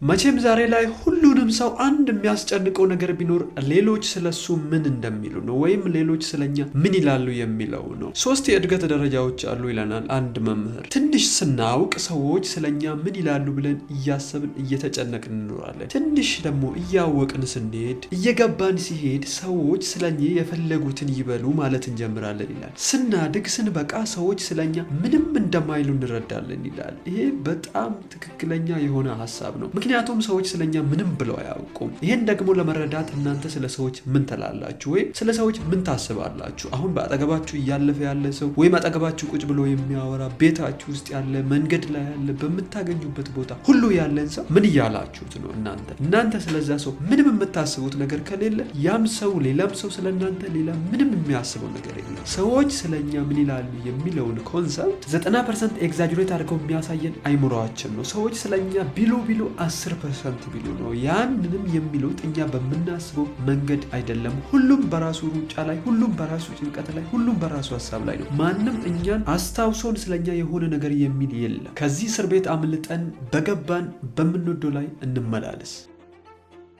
መቼም ዛሬ ላይ ሁሉንም ሰው አንድ የሚያስጨንቀው ነገር ቢኖር ሌሎች ስለሱ ምን እንደሚሉ ነው፣ ወይም ሌሎች ስለኛ ምን ይላሉ የሚለው ነው። 3 የእድገት ደረጃዎች አሉ ይለናል አንድ መምህር። ትንሽ ስናውቅ ሰዎች ስለኛ ምን ይላሉ ብለን እያሰብን እየተጨነቅን እንኖራለን። ትንሽ ደግሞ እያወቅን ስንሄድ እየገባን ሲሄድ ሰዎች ስለኛ የፈለጉትን ይበሉ ማለት እንጀምራለን ይላል። ስናድግ ስንበቃ ሰዎች ስለኛ ምንም እንደማይሉ እንረዳለን ይላል። ይሄ በጣም ትክክለኛ የሆነ ሀሳብ ነው። ምክንያቱም ሰዎች ስለኛ ምንም ብለው አያውቁም። ይሄን ደግሞ ለመረዳት እናንተ ስለ ሰዎች ምን ትላላችሁ ወይም ስለ ሰዎች ምን ታስባላችሁ? አሁን በአጠገባችሁ እያለፈ ያለ ሰው ወይም አጠገባችሁ ቁጭ ብሎ የሚያወራ፣ ቤታችሁ ውስጥ ያለ፣ መንገድ ላይ ያለ፣ በምታገኙበት ቦታ ሁሉ ያለን ሰው ምን እያላችሁት ነው? እናንተ ስለዛ ሰው ምንም የምታስቡት ነገር ከሌለ ያም ሰው ሌላም ሰው ስለናንተ ሌላ ምንም የሚያስበው ነገር የለም። ሰዎች ስለኛ ምን ይላሉ የሚለውን ኮንሰፕት 90% ኤግዛጅሬት አድርገው የሚያሳየን አይምሮአችን ነው። ሰዎች ስለኛ ቢሉ 10% ቢሉ ነው። ያንንም የሚሉት እኛ በምናስበው መንገድ አይደለም። ሁሉም በራሱ ሩጫ ላይ፣ ሁሉም በራሱ ጭንቀት ላይ፣ ሁሉም በራሱ ሀሳብ ላይ ነው። ማንም እኛን አስታውሶን ስለኛ የሆነ ነገር የሚል የለም። ከዚህ እስር ቤት አምልጠን በገባን በምንወደው ላይ እንመላለስ።